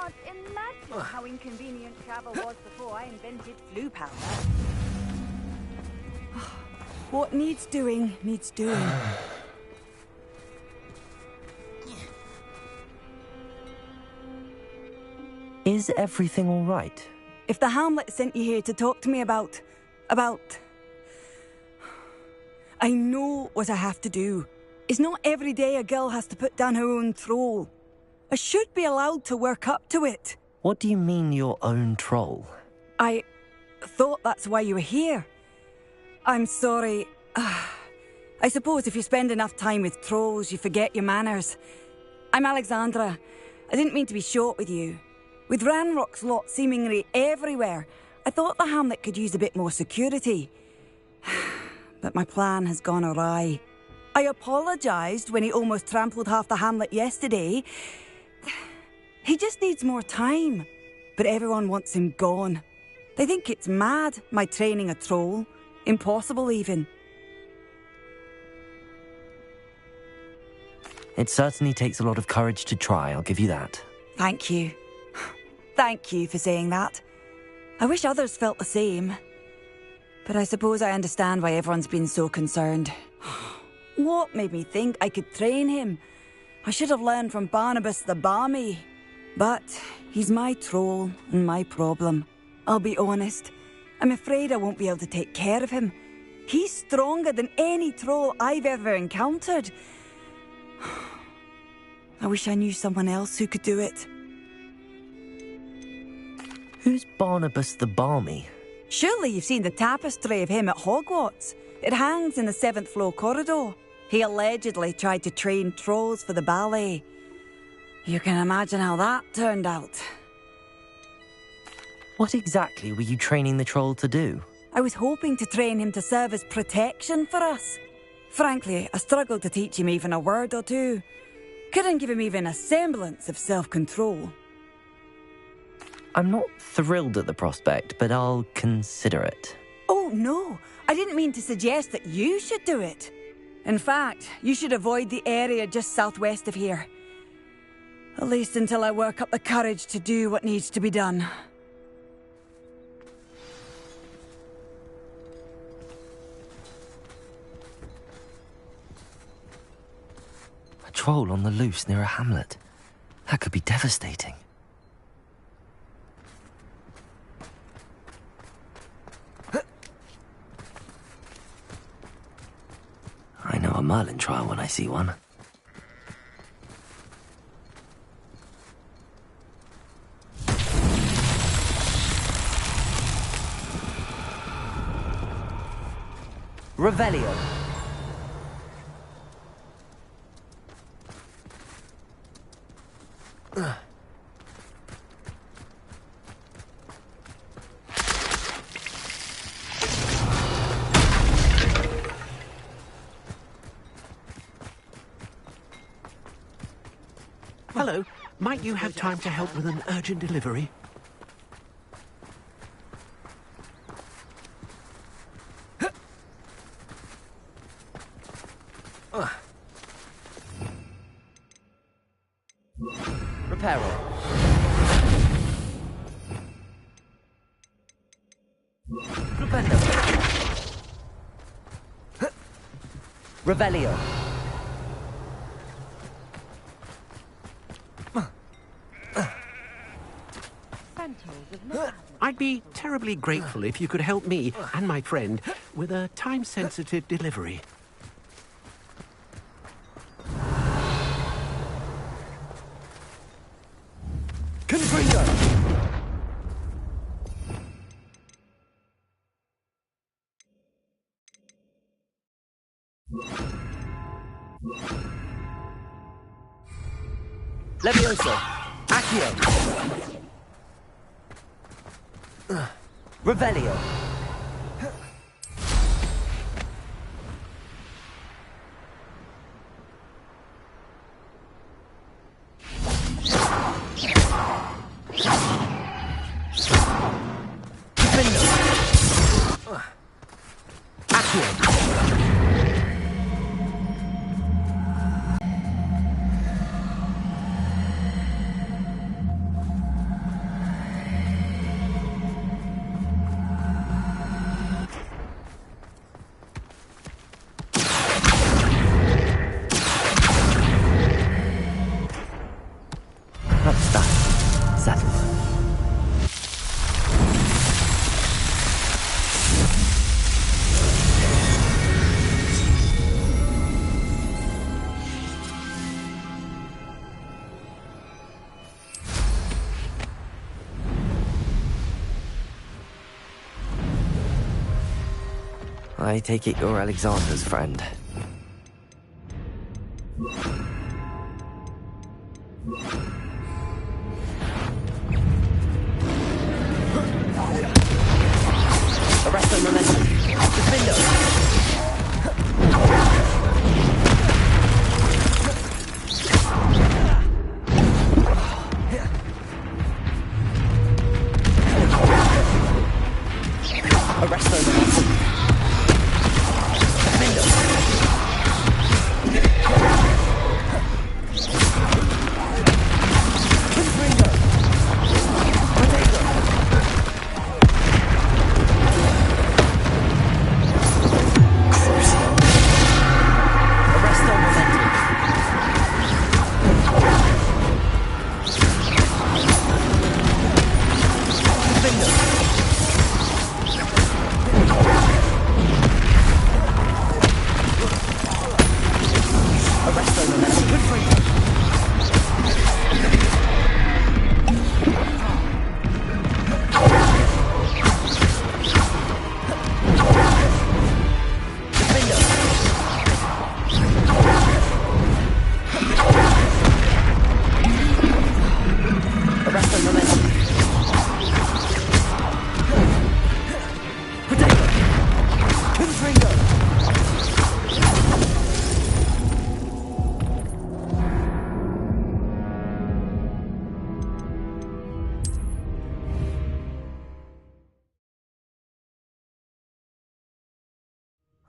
can't imagine how inconvenient travel was before I invented flu powder. What needs doing, needs doing. Is everything all right? If the Hamlet sent you here to talk to me about... I know what I have to do. It's not every day a girl has to put down her own troll. I should be allowed to work up to it. What do you mean, your own troll? I thought that's why you were here. I'm sorry. I suppose if you spend enough time with trolls, you forget your manners. I'm Alexandra. I didn't mean to be short with you. With Ranrock's lot seemingly everywhere, I thought the Hamlet could use a bit more security. But my plan has gone awry. I apologised when he almost trampled half the Hamlet yesterday. He just needs more time. But everyone wants him gone. They think it's mad, my training a troll. Impossible, even. It certainly takes a lot of courage to try, I'll give you that. Thank you. Thank you for saying that. I wish others felt the same. But I suppose I understand why everyone's been so concerned. What made me think I could train him? I should have learned from Barnabas the Barmy. But he's my troll and my problem. I'll be honest. I'm afraid I won't be able to take care of him. He's stronger than any troll I've ever encountered. I wish I knew someone else who could do it. Who's Barnabas the Barmy? Surely you've seen the tapestry of him at Hogwarts. It hangs in the 7th floor corridor. He allegedly tried to train trolls for the ballet. You can imagine how that turned out. What exactly were you training the troll to do? I was hoping to train him to serve as protection for us. Frankly, I struggled to teach him even a word or two. Couldn't give him even a semblance of self-control. I'm not thrilled at the prospect, but I'll consider it. Oh, no. I didn't mean to suggest that you should do it. In fact, you should avoid the area just southwest of here. At least until I work up the courage to do what needs to be done. A troll on the loose near a hamlet. That could be devastating. I know a Merlin trial when I see one. Revelio. Hello. Might you have time to help with an urgent delivery? Reparo. Revelio. I'd be terribly grateful if you could help me and my friend with a time-sensitive delivery. Confringo. Levioso. Accio. Revelio. I take it you're Alexandra's friend. Arrest the momentum. Defender! Arrest the momentum.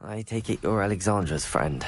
I take it you're Alexandra's friend.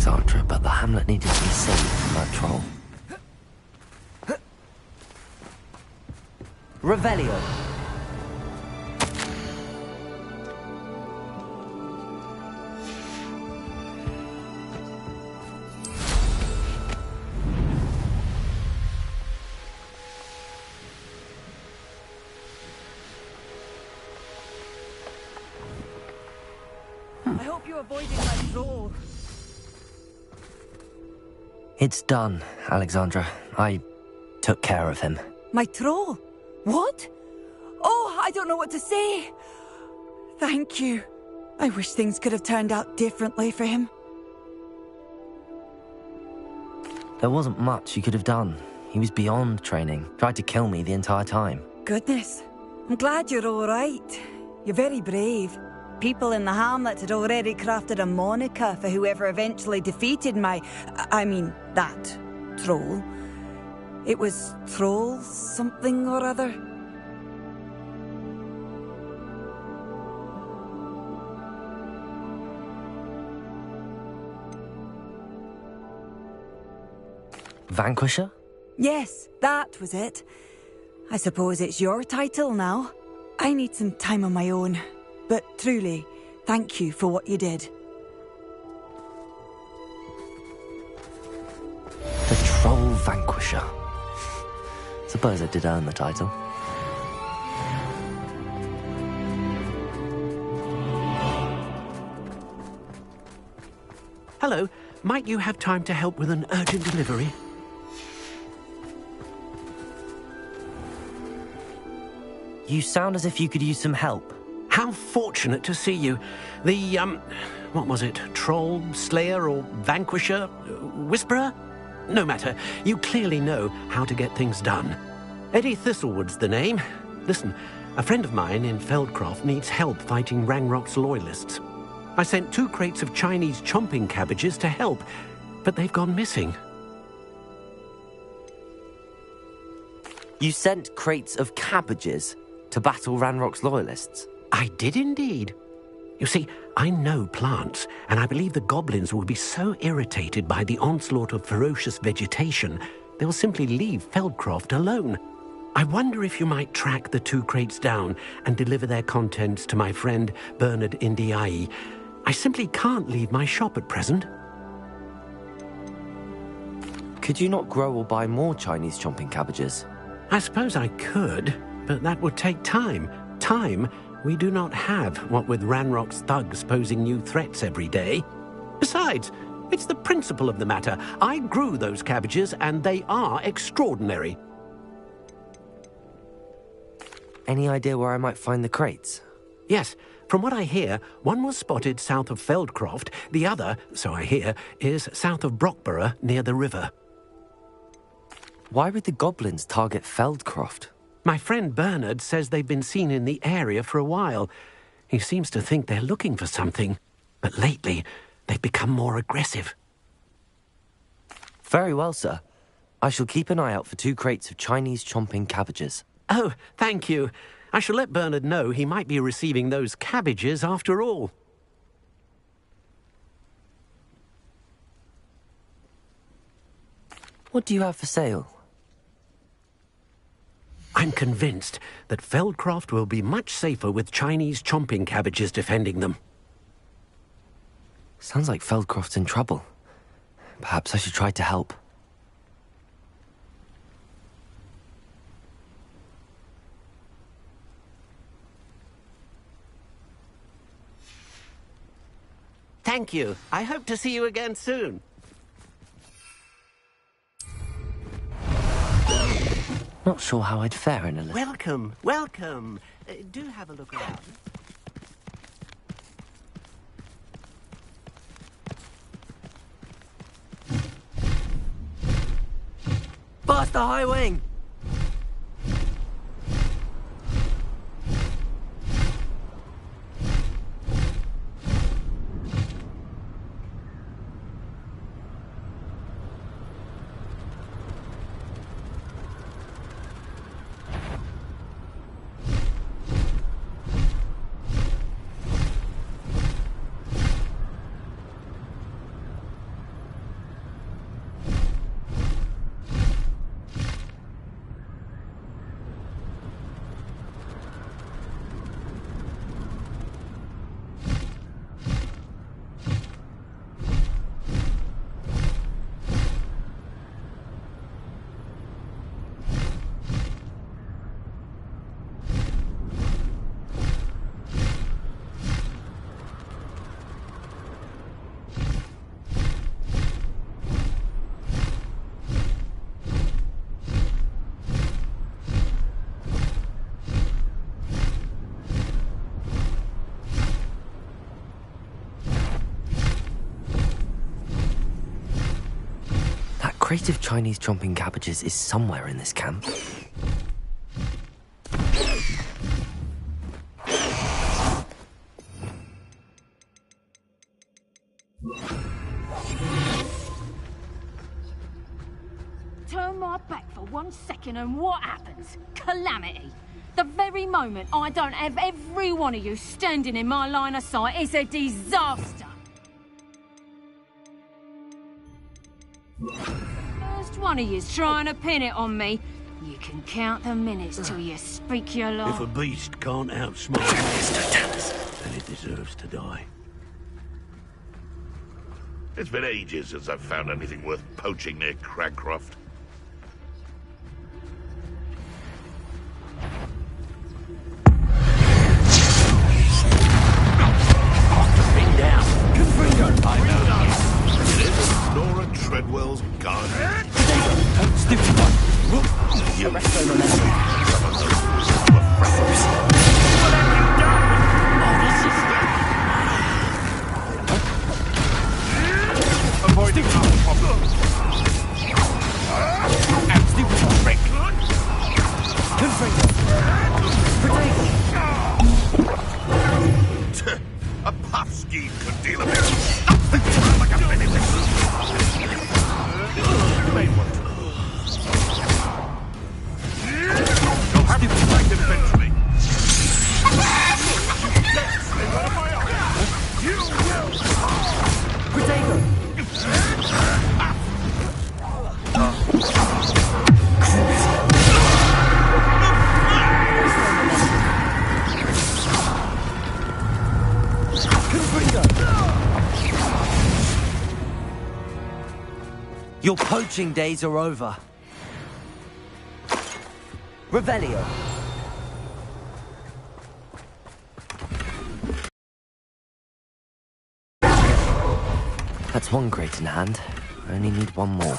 Alexandra, but the hamlet needed to be saved from that troll. Revelio. I hope you avoided my troll. It's done, Alexandra. I took care of him. My troll? What? Oh, I don't know what to say. Thank you. I wish things could have turned out differently for him. There wasn't much you could have done. He was beyond training, tried to kill me the entire time. Goodness. I'm glad you're all right. You're very brave. People in the hamlet had already crafted a moniker for whoever eventually defeated that troll. It was Troll something or other. Vanquisher? Yes, that was it. I suppose it's your title now. I need some time on my own. But truly, thank you for what you did. The Troll Vanquisher. Suppose I did earn the title. Hello, might you have time to help with an urgent delivery? You sound as if you could use some help. How fortunate to see you. The, what was it? Troll, Slayer, or Vanquisher? Whisperer? No matter. You clearly know how to get things done. Eddie Thistlewood's the name. Listen, a friend of mine in Feldcroft needs help fighting Rangrock's loyalists. I sent 2 crates of Chinese chomping cabbages to help, but they've gone missing. You sent crates of cabbages to battle Ranrock's loyalists? I did indeed. You see, I know plants, and I believe the goblins will be so irritated by the onslaught of ferocious vegetation, they'll simply leave Feldcroft alone. I wonder if you might track the 2 crates down and deliver their contents to my friend Bernard Indiai. I simply can't leave my shop at present. Could you not grow or buy more Chinese chomping cabbages? I suppose I could, but that would take time. Time we do not have, what with Ranrock's thugs posing new threats every day. Besides, it's the principle of the matter. I grew those cabbages, and they are extraordinary. Any idea where I might find the crates? Yes, from what I hear, one was spotted south of Feldcroft, the other, so I hear, is south of Brockborough near the river. Why would the goblins target Feldcroft? My friend Bernard says they've been seen in the area for a while. He seems to think they're looking for something, but lately they've become more aggressive. Very well, sir. I shall keep an eye out for 2 crates of Chinese chomping cabbages. Oh, thank you. I shall let Bernard know he might be receiving those cabbages after all. What do you have for sale? I'm convinced that Feldcroft will be much safer with Chinese chomping cabbages defending them. Sounds like Feldcroft's in trouble. Perhaps I should try to help. Thank you. I hope to see you again soon. Not sure how I'd fare in a little. Welcome, welcome. Do have a look around. Bust the high wing! crate of Chinese chomping cabbages is somewhere in this camp. Turn my back for 1 second and what happens? Calamity. The very moment I don't have every one of you standing in my line of sight is a disaster. First one of you's trying to pin it on me. You can count the minutes till you speak your line. If a beast can't outsmart Mr. Dennis, then it deserves to die. It's been ages since I've found anything worth poaching near Cragcroft. I know that. It isn't Nora Treadwell's garden. Stupid one! You Arrest them and some of those were frappers. What have you done? Oh, this is... Avoiding our problem. And stupid one! Break! Confringo! Potato! A puff scheme could deal a bit. Nothing around like a penny whistle. You may want to. You'll have to fight eventually. Yes, in one of my eyes. You will. Potato! Your poaching days are over. Revelio. That's one crate in hand. I only need one more.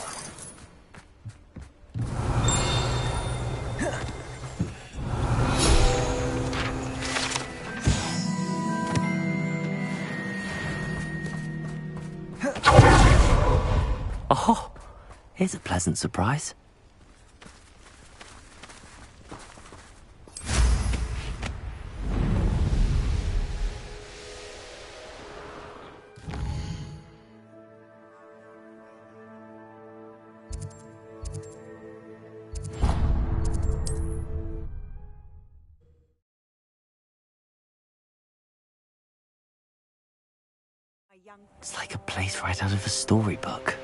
Oh, here's a pleasant surprise. It's like a place right out of a storybook.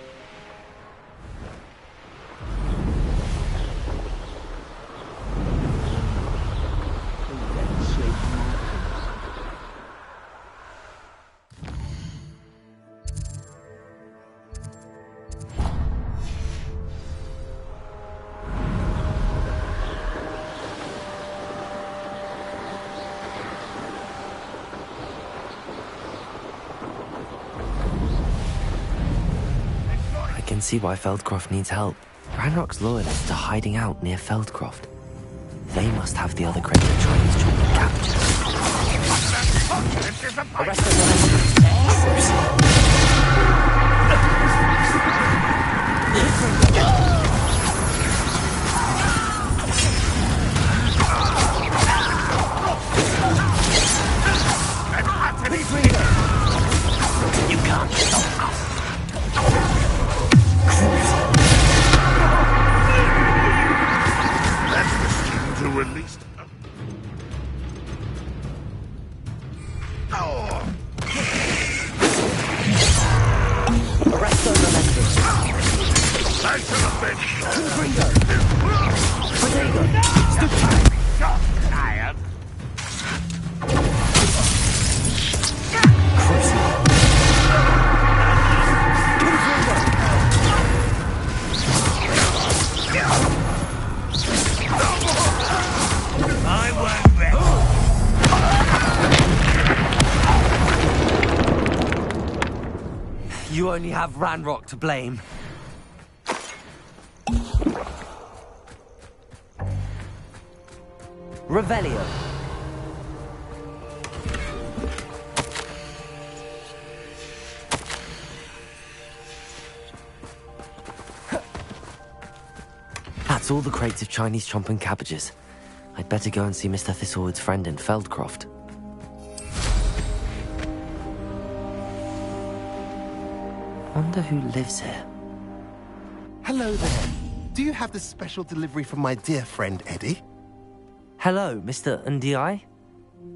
I can see why Feldcroft needs help. Ranrock's loyalists are hiding out near Feldcroft. They must have the other crate of Chinese chocolate cabbages. Arrest You can't stop us. That's the scheme to release them. Oh. Arrest the Memento. Back to the bench. Confringo. Potato. Shot, tired. I won't rest. You only have Ranrock to blame. Revelio. That's all the crates of Chinese chomp and cabbages. I'd better go and see Mr. Thistlewood's friend in Feldcroft. Wonder who lives here. Hello there. Do you have this special delivery from my dear friend Eddie? Hello, Mr. Ndi?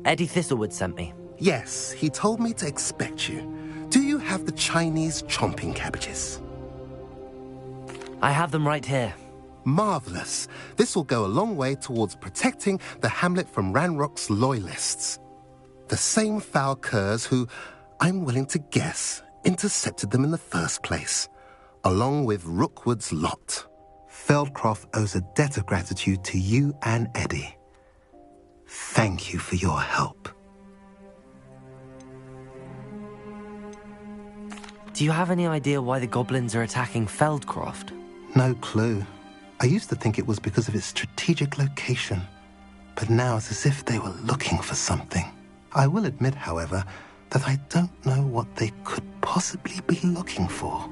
Eddie Thistlewood sent me. Yes, he told me to expect you. Do you have the Chinese chomping cabbages? I have them right here. Marvelous. This will go a long way towards protecting the hamlet from Ranrock's loyalists. The same foul curs who, I'm willing to guess, intercepted them in the first place, along with Rookwood's lot. Feldcroft owes a debt of gratitude to you and Eddie. Thank you for your help. Do you have any idea why the goblins are attacking Feldcroft? No clue. I used to think it was because of its strategic location, but now it's as if they were looking for something. I will admit, however, that I don't know what they could possibly be looking for.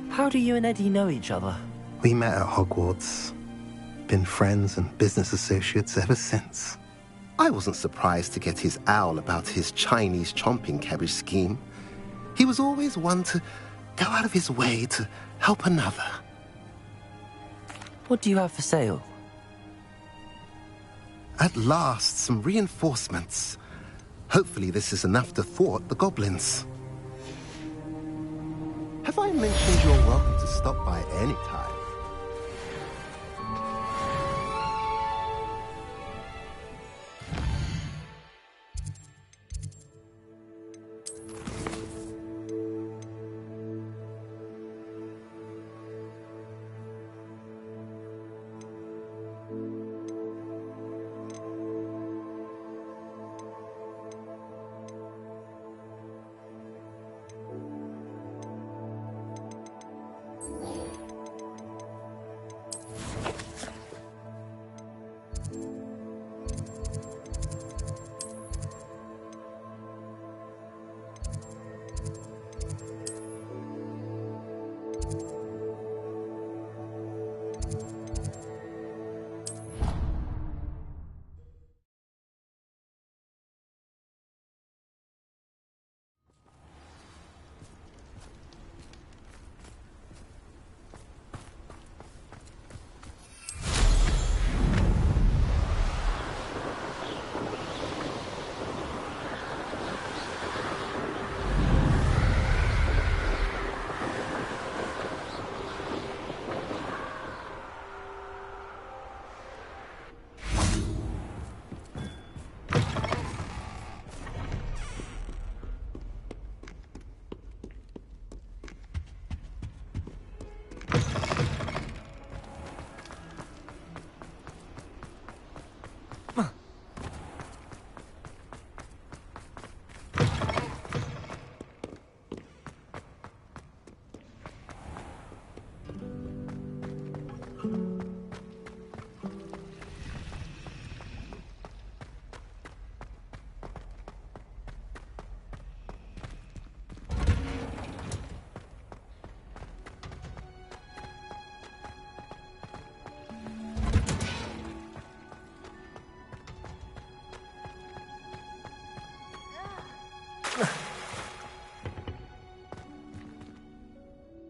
How do you and Eddie know each other? We met at Hogwarts. Been friends and business associates ever since. I wasn't surprised to get his owl about his Chinese chomping cabbage scheme. He was always one to go out of his way to help another. What do you have for sale? At last, some reinforcements. Hopefully this is enough to thwart the goblins. Have I mentioned you're welcome to stop by any time?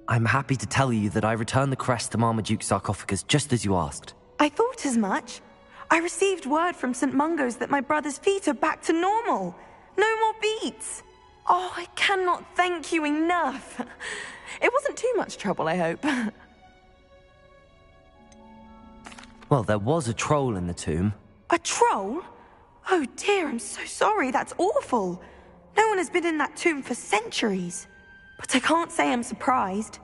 I'm happy to tell you that I returned the crest to Marmaduke's sarcophagus just as you asked. I thought as much. I received word from St. Mungo's that my brother's feet are back to normal. No more beats. Oh, I cannot thank you enough. It wasn't too much trouble, I hope. Well, there was a troll in the tomb. A troll? Oh dear, I'm so sorry. That's awful. No one has been in that tomb for centuries. But I can't say I'm surprised.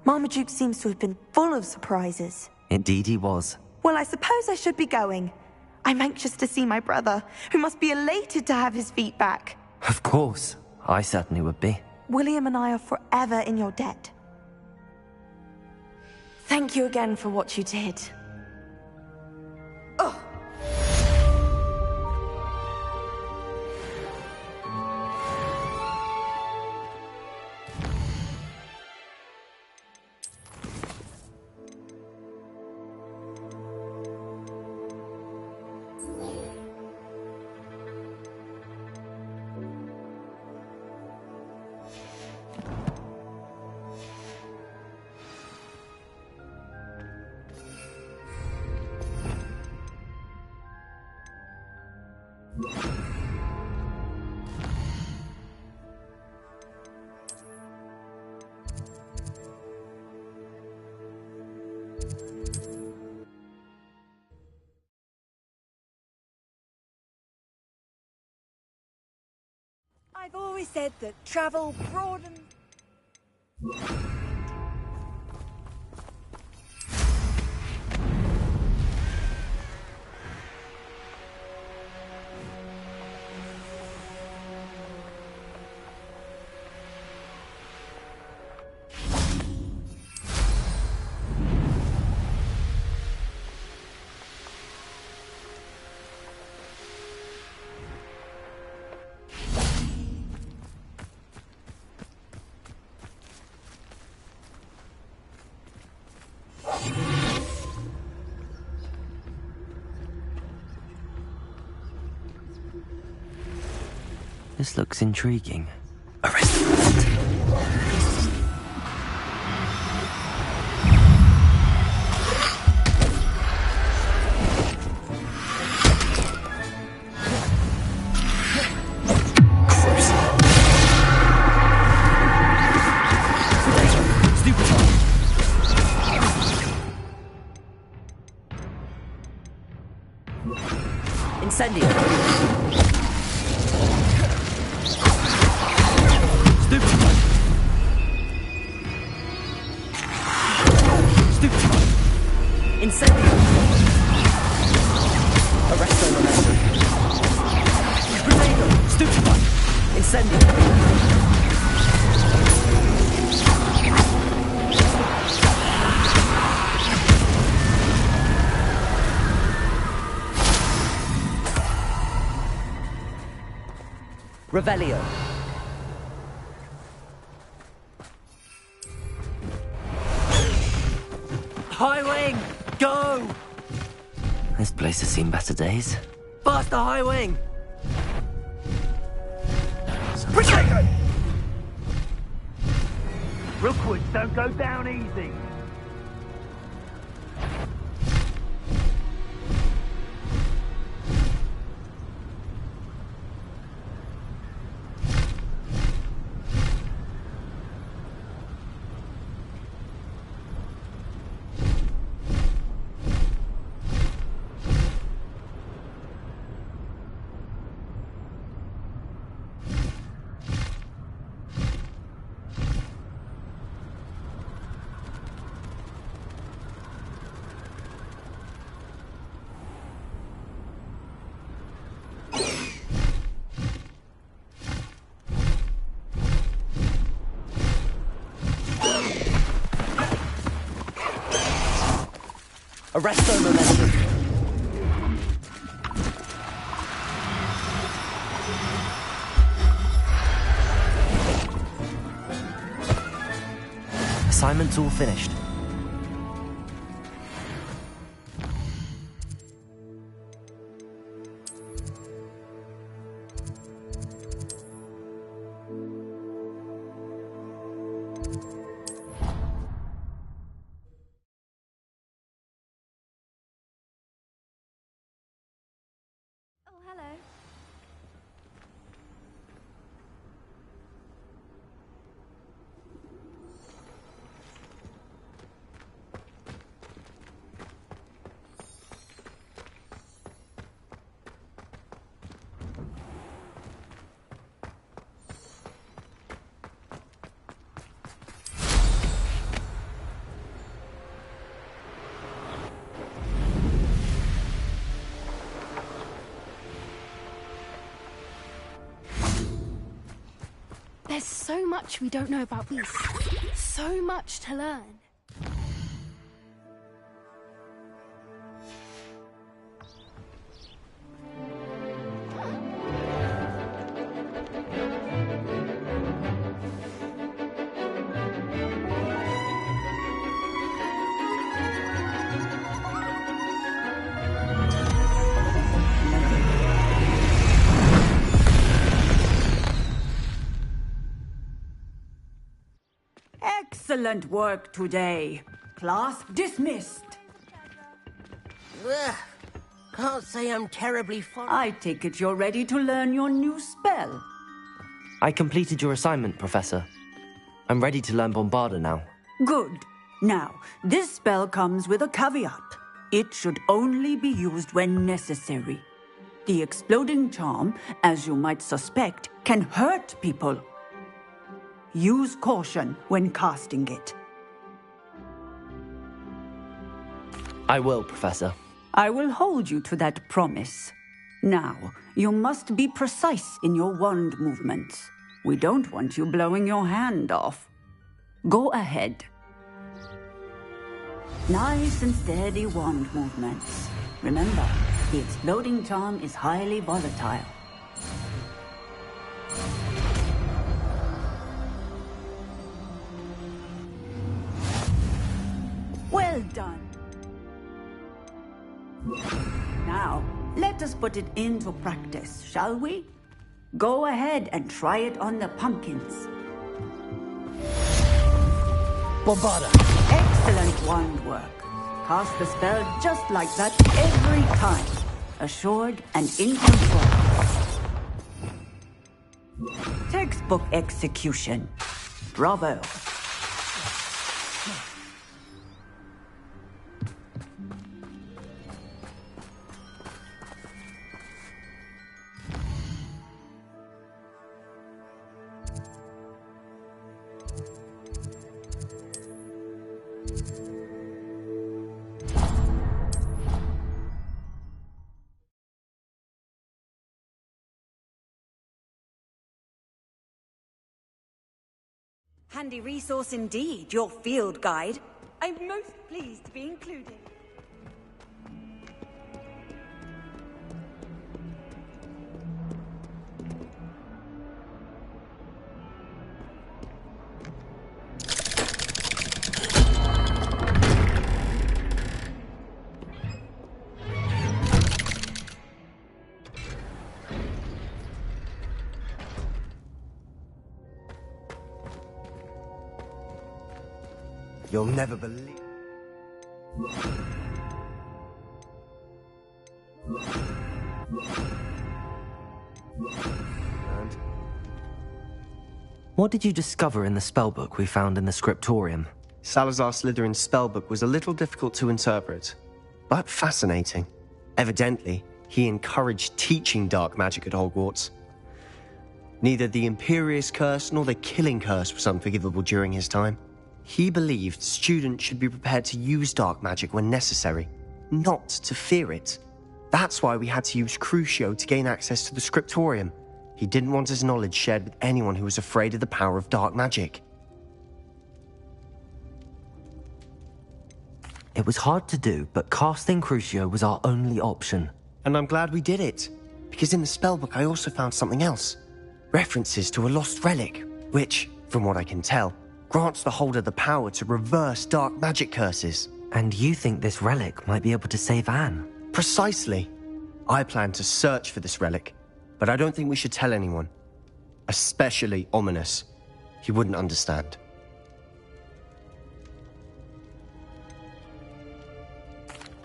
Marmaduke seems to have been full of surprises. Indeed he was. Well, I suppose I should be going. I'm anxious to see my brother, who must be elated to have his feet back. Of course. I certainly would be. William and I are forever in your debt. Thank you again for what you did. Oh. said that travel broadens... This looks intriguing. Arrest him. Incendio. Incendio. Arresto momentum. Grenado. Stupefy. Incendio. Revelio. High wing! Go! This place has seen better days. Faster, high wing! Protego! Rookwood, don't go down easy. Arresto momentum. Assignment's all finished. There's so much we don't know about beasts. So much to learn. Excellent work today. Class dismissed. Ugh. Can't say I'm terribly fond. I take it you're ready to learn your new spell. I completed your assignment, Professor. I'm ready to learn Bombarda now. Good. Now, this spell comes with a caveat. It should only be used when necessary. The exploding charm, as you might suspect, can hurt people. use caution when casting it. I will, Professor. I will hold you to that promise. Now, you must be precise in your wand movements. We don't want you blowing your hand off. Go ahead. Nice and steady wand movements. Remember, the exploding charm is highly volatile. Well done. Now, let us put it into practice, shall we? Go ahead and try it on the pumpkins. Bombarda. Excellent wand work. Cast the spell just like that every time. Assured and in control. Textbook execution. Bravo. Handy resource indeed, your field guide. I'm most pleased to be included. You'll never believe... What did you discover in the spellbook we found in the scriptorium? Salazar Slytherin's spellbook was a little difficult to interpret, but fascinating. Evidently, he encouraged teaching dark magic at Hogwarts. Neither the Imperious Curse nor the Killing Curse was unforgivable during his time. He believed students should be prepared to use dark magic when necessary, not to fear it. That's why we had to use Crucio to gain access to the scriptorium. He didn't want his knowledge shared with anyone who was afraid of the power of dark magic. It was hard to do, but casting Crucio was our only option. And I'm glad we did it, because in the spellbook I also found something else. References to a lost relic, which, from what I can tell, grants the holder the power to reverse dark magic curses. And you think this relic might be able to save Anne? Precisely. I plan to search for this relic, but I don't think we should tell anyone. Especially Ominous. He wouldn't understand.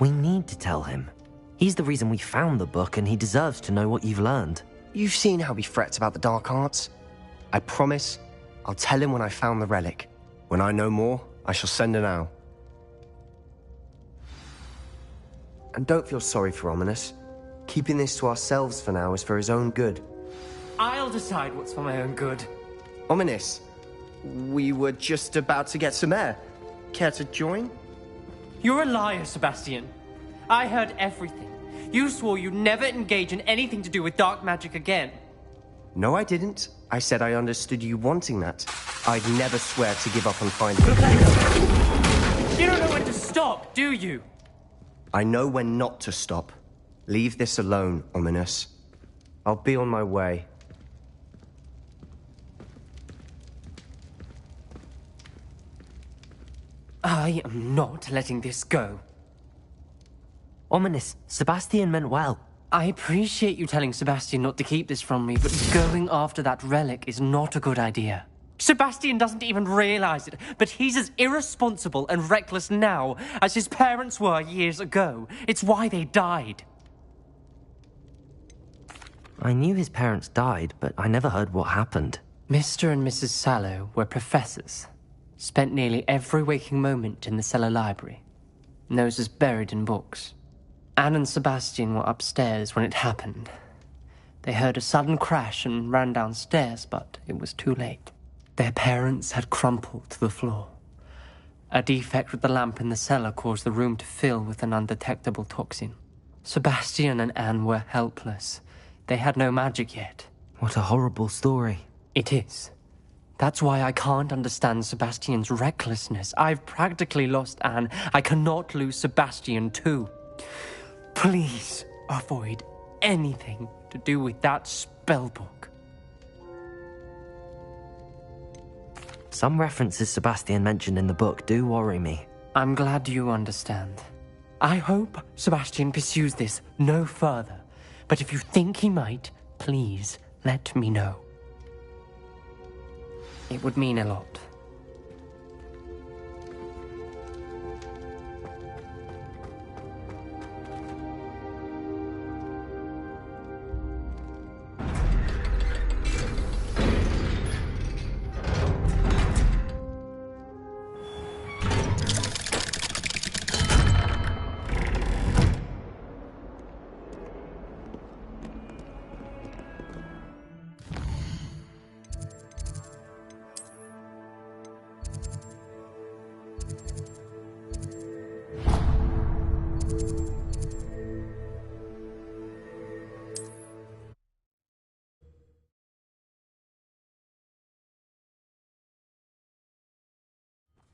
We need to tell him. He's the reason we found the book, and he deserves to know what you've learned. You've seen how he frets about the dark arts. I promise I'll tell him when I found the relic. When I know more, I shall send an owl. And don't feel sorry for Ominous. Keeping this to ourselves for now is for his own good. I'll decide what's for my own good. Ominous, we were just about to get some air. Care to join? You're a liar, Sebastian. I heard everything. You swore you'd never engage in anything to do with dark magic again. No, I didn't. I said I understood you wanting that. I'd never swear to give up on finding it. You don't know when to stop, do you? I know when not to stop. Leave this alone, Ominous. I'll be on my way. I am not letting this go. Ominous, Sebastian meant well. I appreciate you telling Sebastian not to keep this from me, but going after that relic is not a good idea. Sebastian doesn't even realize it, but he's as irresponsible and reckless now as his parents were years ago. It's why they died. I knew his parents died, but I never heard what happened. Mr. and Mrs. Sallow were professors. Spent nearly every waking moment in the cellar library. Noses buried in books. Anne and Sebastian were upstairs when it happened. They heard a sudden crash and ran downstairs, but it was too late. Their parents had crumpled to the floor. A defect with the lamp in the cellar caused the room to fill with an undetectable toxin. Sebastian and Anne were helpless. They had no magic yet. What a horrible story. It is. That's why I can't understand Sebastian's recklessness. I've practically lost Anne. I cannot lose Sebastian too. Please avoid anything to do with that spellbook. Some references Sebastian mentioned in the book do worry me. I'm glad you understand. I hope Sebastian pursues this no further. But if you think he might, please let me know. It would mean a lot.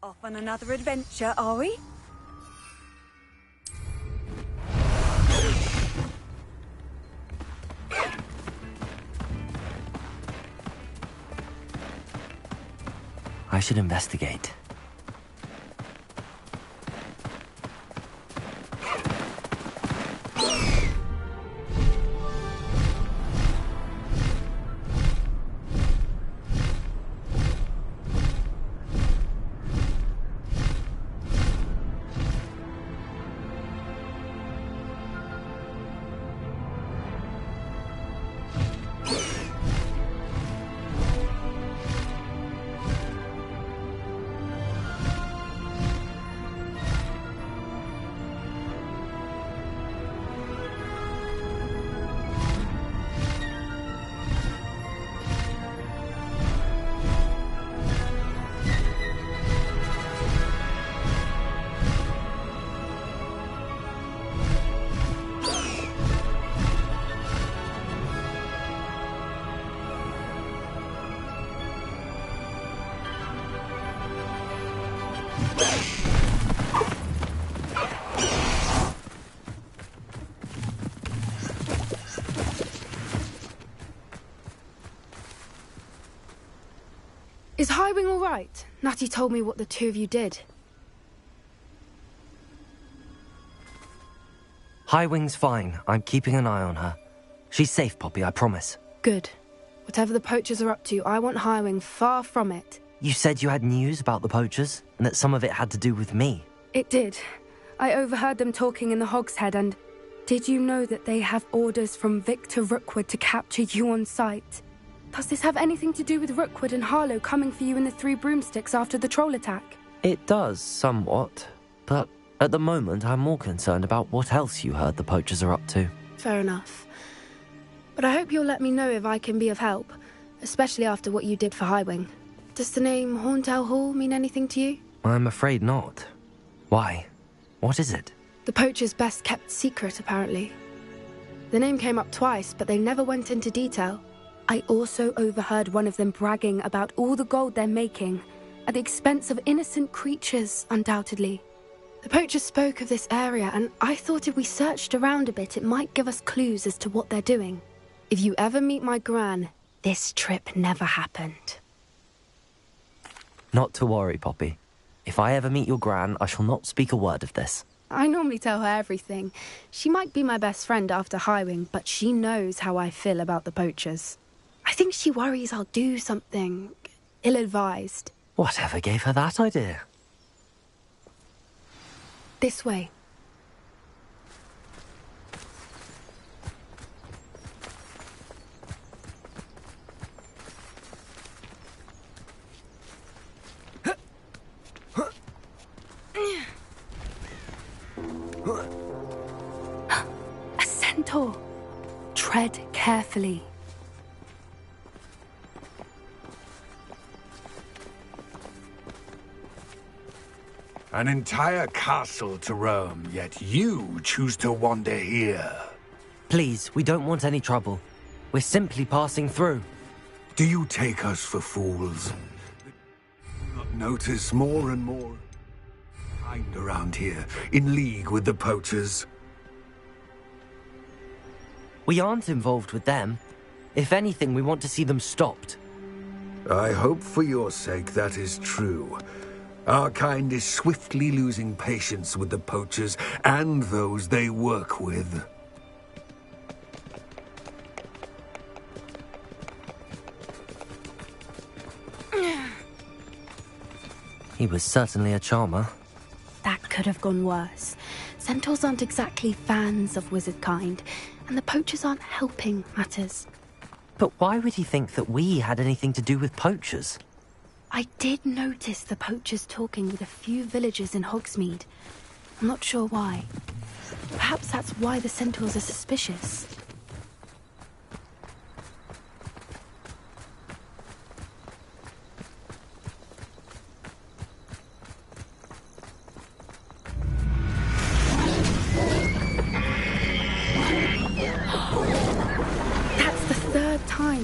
Off on another adventure, are we? I should investigate. Is Highwing all right? Natty told me what the two of you did. Highwing's fine. I'm keeping an eye on her. She's safe, Poppy, I promise. Good. Whatever the poachers are up to, I want Highwing far from it. You said you had news about the poachers, and that some of it had to do with me. It did. I overheard them talking in the Hogshead, and did you know that they have orders from Victor Rookwood to capture you on sight? Does this have anything to do with Rookwood and Harlow coming for you in the Three Broomsticks after the troll attack? It does, somewhat. But at the moment, I'm more concerned about what else you heard the poachers are up to. Fair enough. But I hope you'll let me know if I can be of help, especially after what you did for Highwing. Does the name Horntail Hall mean anything to you? I'm afraid not. Why? What is it? The poachers' best-kept secret, apparently. The name came up twice, but they never went into detail. I also overheard one of them bragging about all the gold they're making, at the expense of innocent creatures, undoubtedly. The poachers spoke of this area, and I thought if we searched around a bit, it might give us clues as to what they're doing. If you ever meet my gran, this trip never happened. Not to worry, Poppy. If I ever meet your gran, I shall not speak a word of this. I normally tell her everything. She might be my best friend after Highwing, but she knows how I feel about the poachers. I think she worries I'll do something ill-advised. Whatever gave her that idea? This way. A centaur. Tread carefully. An entire castle to roam, yet you choose to wander here. Please, we don't want any trouble. We're simply passing through. Do you take us for fools? Not notice more and more kind around here, in league with the poachers. We aren't involved with them. If anything, we want to see them stopped. I hope for your sake that is true. Our kind is swiftly losing patience with the poachers and those they work with. He was certainly a charmer. That could have gone worse. Centaurs aren't exactly fans of wizard kind, and the poachers aren't helping matters. But why would he think that we had anything to do with poachers? I did notice the poachers talking with a few villagers in Hogsmeade. I'm not sure why. Perhaps that's why the centaurs are suspicious.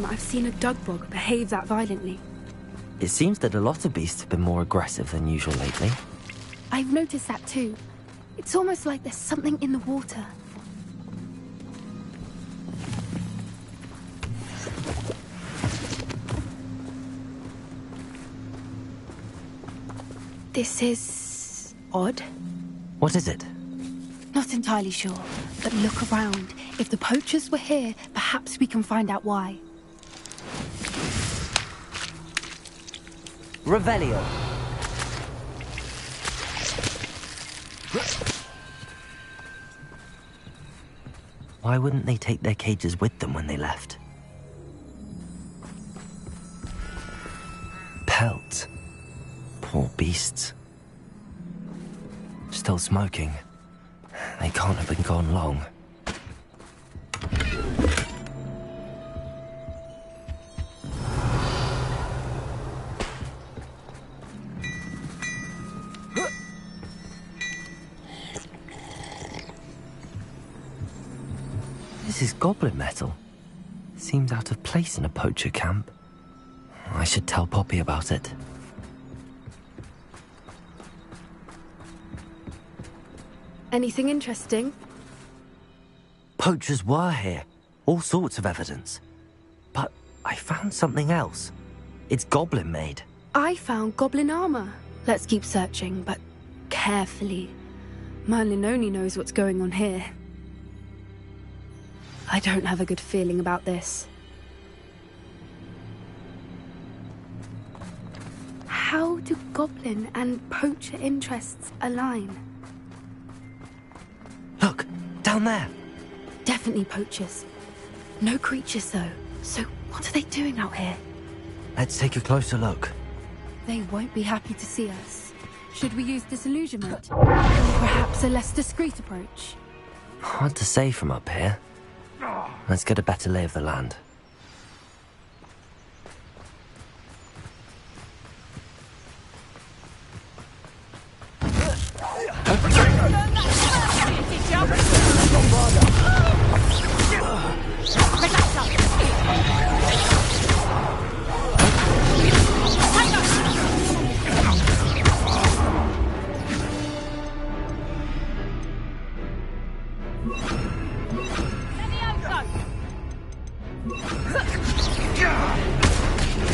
I've seen a dugbog behave that violently. It seems that a lot of beasts have been more aggressive than usual lately. I've noticed that too. It's almost like there's something in the water. This is odd. What is it? Not entirely sure, but look around. If the poachers were here, perhaps we can find out why. Revelio. Why wouldn't they take their cages with them when they left? Pelts. Poor beasts. Still smoking. They can't have been gone long. This is goblin metal. Seems out of place in a poacher camp. I should tell Poppy about it. Anything interesting? Poachers were here. All sorts of evidence. But I found something else. It's goblin made. I found goblin armor. Let's keep searching, but carefully. Merlin only knows what's going on here. I don't have a good feeling about this. How do goblin and poacher interests align? Look, down there. Definitely poachers. No creatures, though. So what are they doing out here? Let's take a closer look. They won't be happy to see us. Should we use disillusionment? Or perhaps a less discreet approach? Hard to say from up here. Let's get a better lay of the land.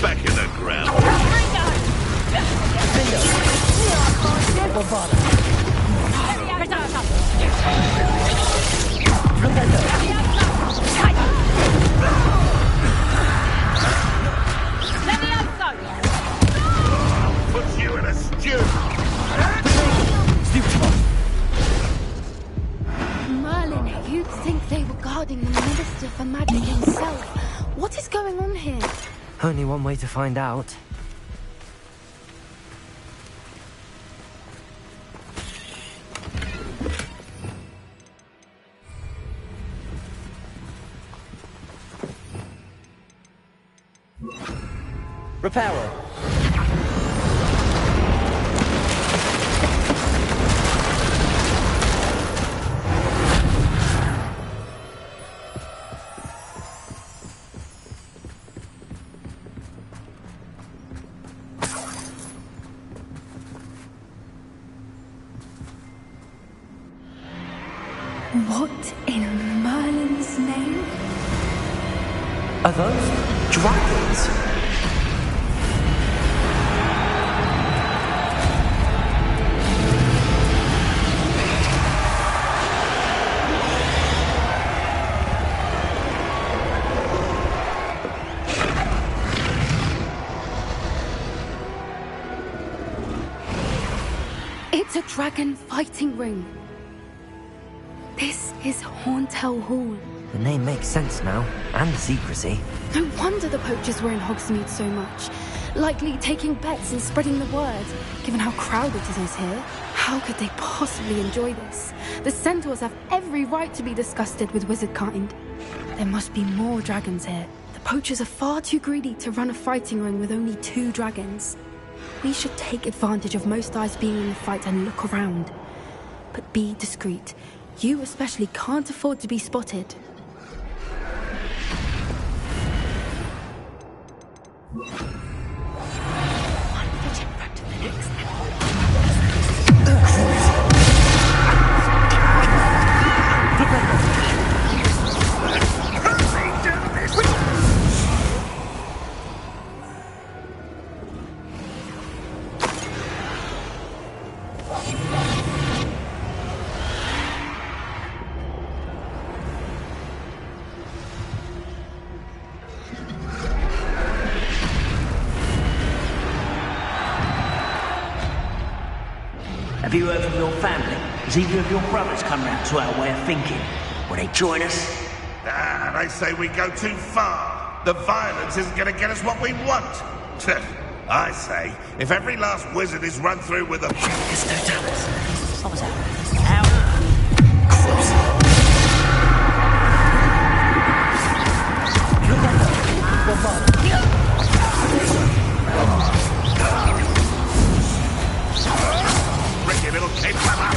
Back in the ground. Put you in a stew. Merlin, you'd think they were guarding the Minister for Magic himself. What is going on here? Only one way to find out. Repairer. What in Merlin's name? Are those dragons? It's a dragon fighting ring. This is Horntail Hall. The name makes sense now, and the secrecy. No wonder the poachers were in Hogsmeade so much. Likely taking bets and spreading the word, given how crowded it is here. How could they possibly enjoy this? The centaurs have every right to be disgusted with wizard kind. There must be more dragons here. The poachers are far too greedy to run a fighting ring with only 2 dragons. We should take advantage of most eyes being in the fight and look around. But be discreet. You especially can't afford to be spotted. Have you heard from your family? Has either of your brothers come round to our way of thinking? Will they join us? They say we go too far. The violence isn't going to get us what we want. I say, if every last wizard is run through with a... What was that? Bring your little cape up.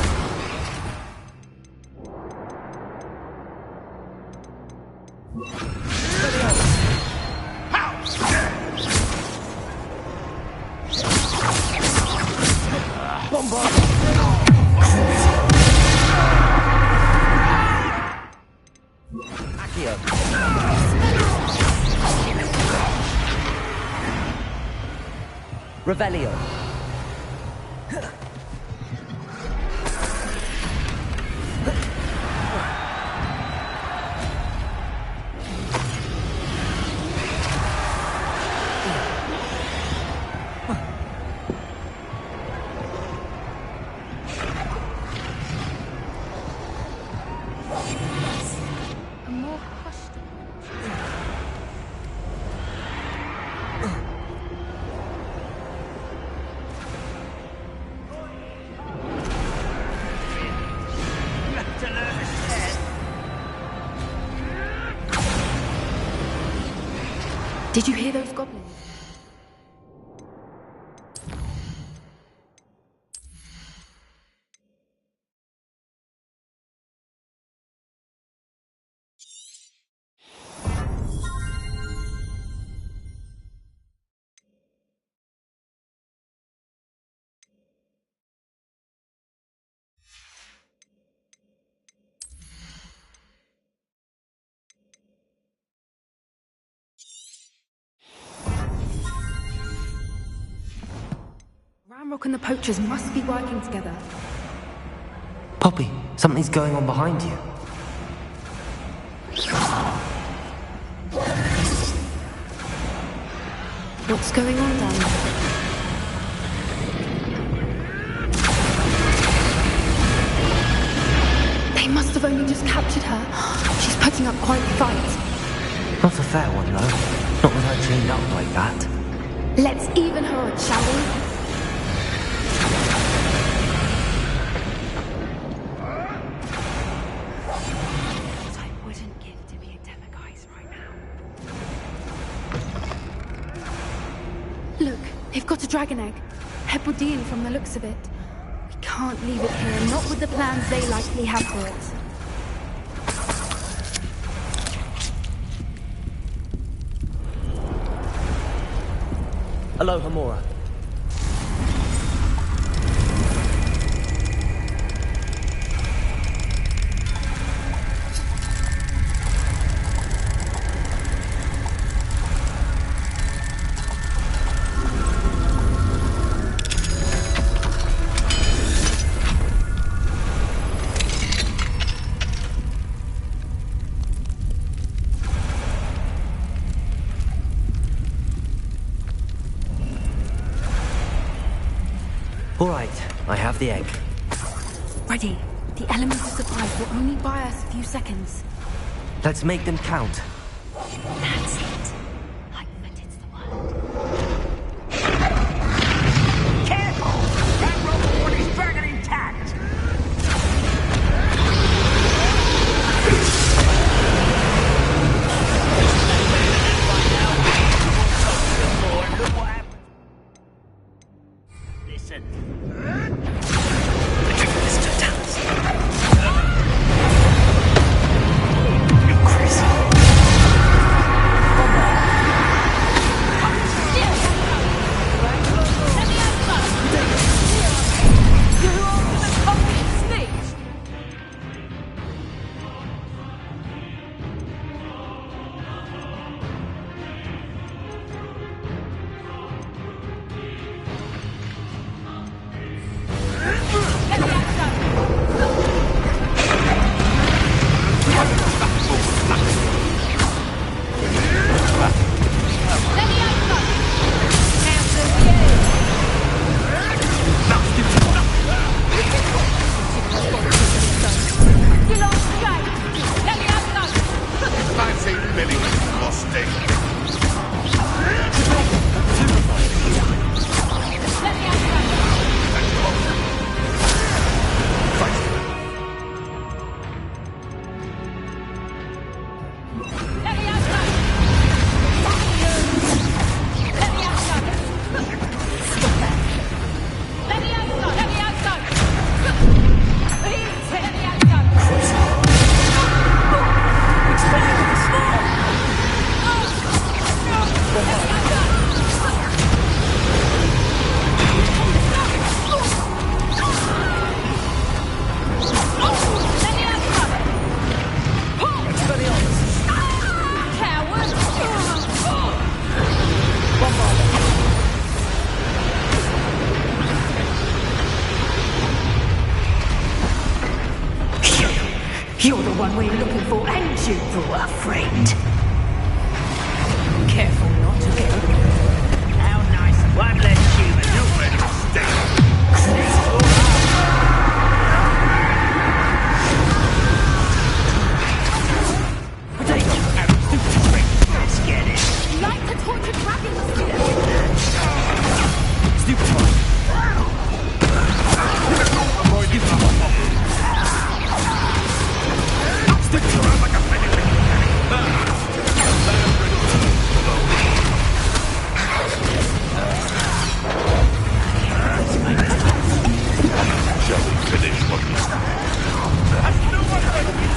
Revelio. Did you hear those goblins? Ramrock and the poachers must be working together. Poppy, something's going on behind you. What's going on down there? They must have only just captured her. She's putting up quite a fight. Not a fair one, though. Not with her chained up like that. Let's even her up, shall we? Look, they've got a dragon egg. Hebridean from the looks of it. We can't leave it here, not with the plans they likely have for it. Hello, Hamora. All right, I have the egg. Ready. The elemental supplies will only buy us a few seconds. Let's make them count. That's it. Like that it's the word. Careful! That robot is dragon intact! Look what happened. Listen. You're the one we're looking for, and you brought a friend. Careful not to get... How nice. One less human. You made a mistake. Let's get it. Like to torture dragons, Stupid one. Stick around like a penitent. Shall we finish what we started? Has no one heard of it?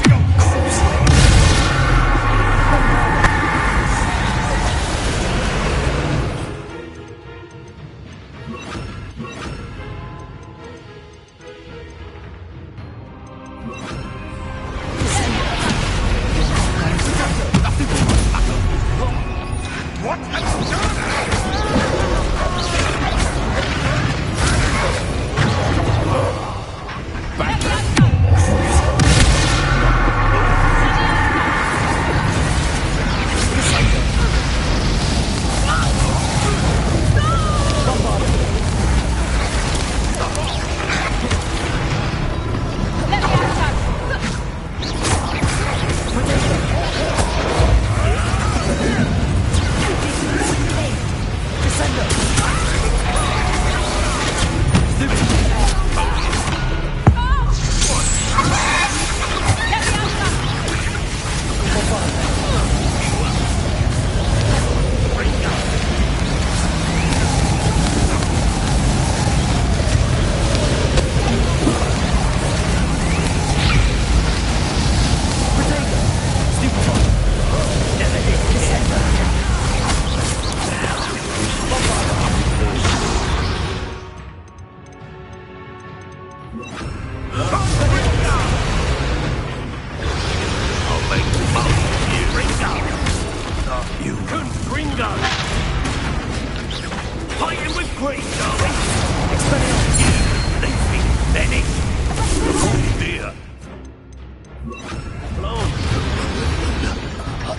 What have you done?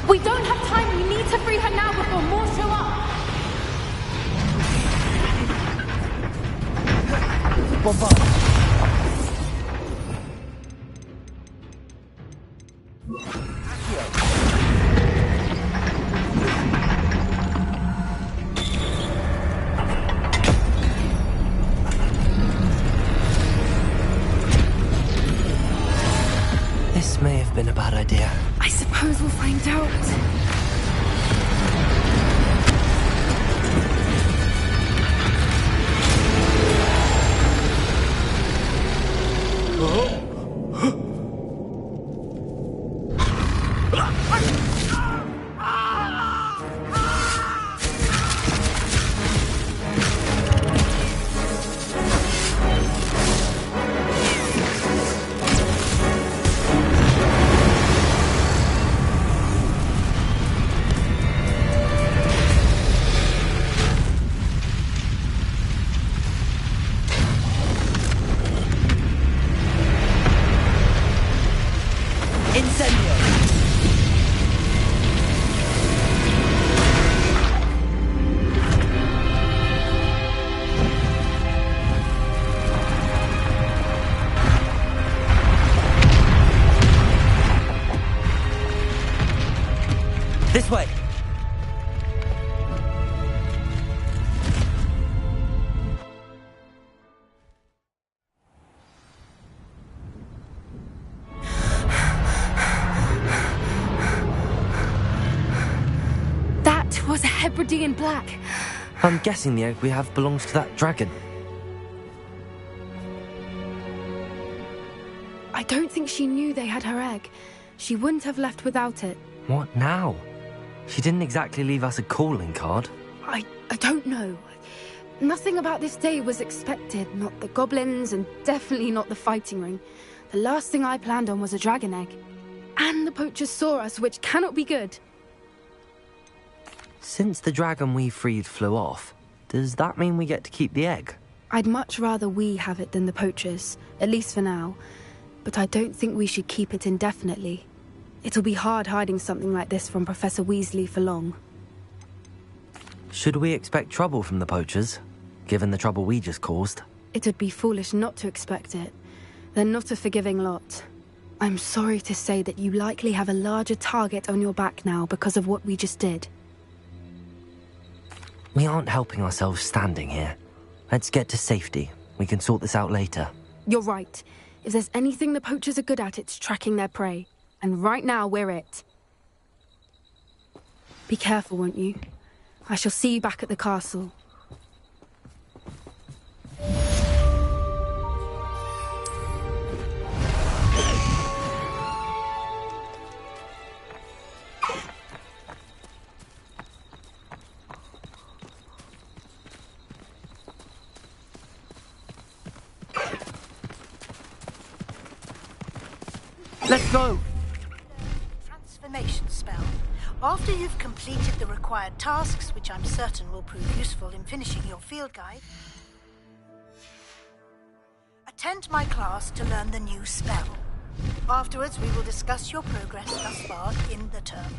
We don't have time. We need to free her now before more show up. bombard. This may have been a bad idea. I suppose we'll find out. This way! That was a Hebridean black. I'm guessing the egg we have belongs to that dragon. I don't think she knew they had her egg. She wouldn't have left without it. What now? She didn't exactly leave us a calling card. I don't know. Nothing about this day was expected. Not the goblins, and definitely not the fighting ring. The last thing I planned on was a dragon egg. And the poachers saw us, which cannot be good. Since the dragon we freed flew off, does that mean we get to keep the egg? I'd much rather we have it than the poachers, at least for now. But I don't think we should keep it indefinitely. It'll be hard hiding something like this from Professor Weasley for long. Should we expect trouble from the poachers, given the trouble we just caused? It would be foolish not to expect it. They're not a forgiving lot. I'm sorry to say that you likely have a larger target on your back now because of what we just did. We aren't helping ourselves standing here. Let's get to safety. We can sort this out later. You're right. If there's anything the poachers are good at, it's tracking their prey. And right now, we're it. Be careful, won't you? I shall see you back at the castle. Let's go! Transformation spell. After you've completed the required tasks, which I'm certain will prove useful in finishing your field guide, attend my class to learn the new spell. Afterwards, we will discuss your progress thus far in the term.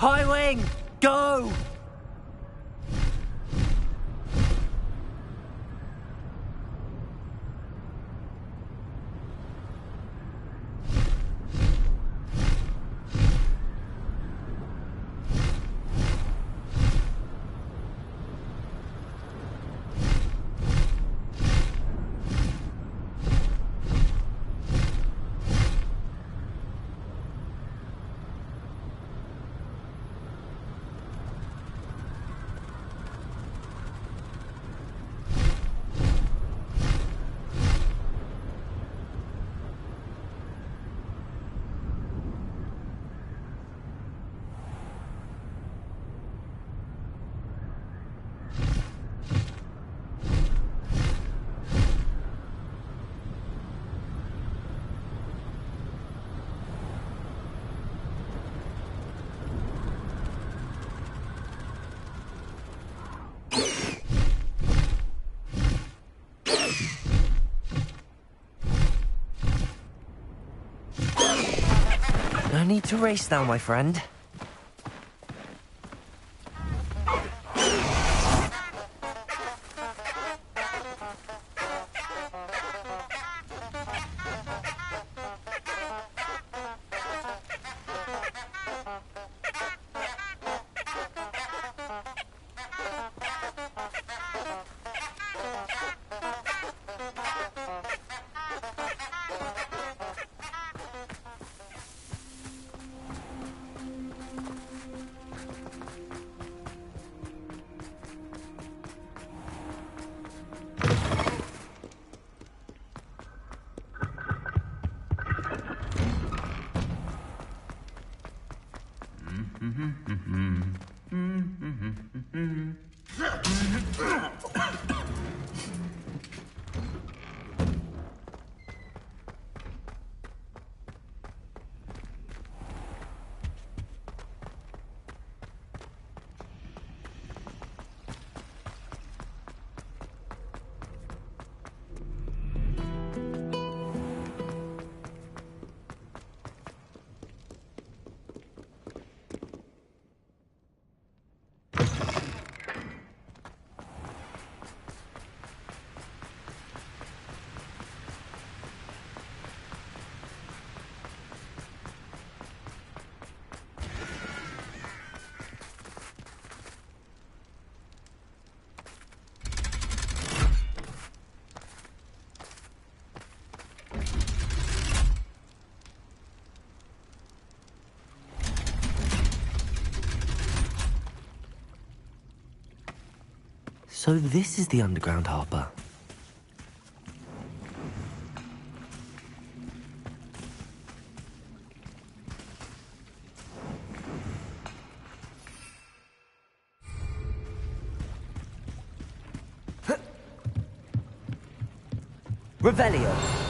Highwing! Go! No need to race now, my friend. So this is the underground harbour. Revelio.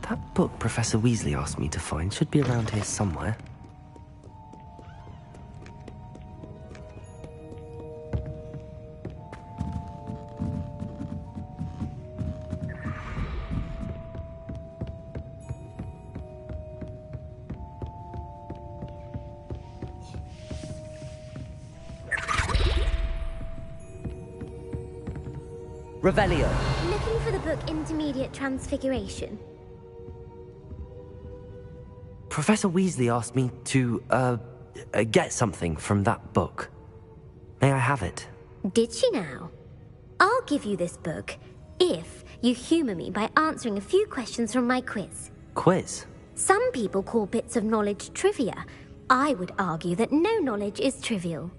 That book Professor Weasley asked me to find should be around here somewhere. Revelio. Looking for the book Intermediate Transfiguration. Professor Weasley asked me to, get something from that book. May I have it? Did she now? I'll give you this book if you humour me by answering a few questions from my quiz. Quiz? Some people call bits of knowledge trivia. I would argue that no knowledge is trivial.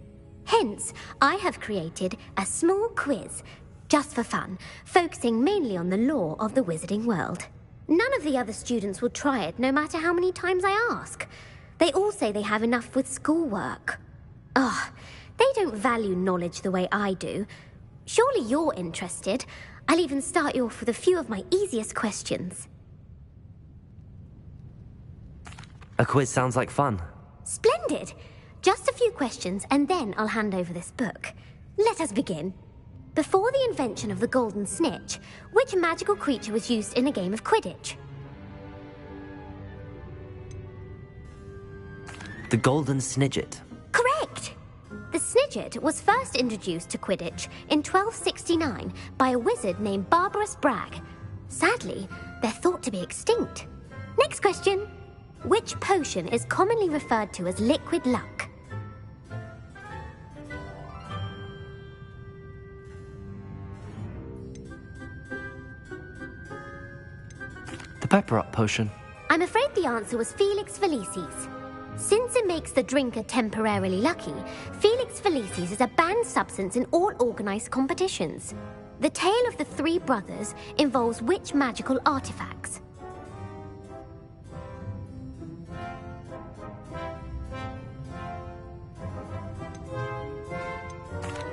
Hence, I have created a small quiz, just for fun, focusing mainly on the lore of the wizarding world. None of the other students will try it, no matter how many times I ask. They all say they have enough with schoolwork. Ugh, they don't value knowledge the way I do. Surely you're interested. I'll even start you off with a few of my easiest questions. A quiz sounds like fun. Splendid! Just a few questions, and then I'll hand over this book. Let us begin. Before the invention of the golden snitch, which magical creature was used in a game of Quidditch? The golden snidget. Correct! The snidget was first introduced to Quidditch in 1269 by a wizard named Barbarous Bragg. Sadly, they're thought to be extinct. Next question. Which potion is commonly referred to as liquid luck? The pepper-up potion. I'm afraid the answer was Felix Felicis. Since it makes the drinker temporarily lucky, Felix Felicis is a banned substance in all organised competitions. The tale of the three brothers involves which magical artifacts?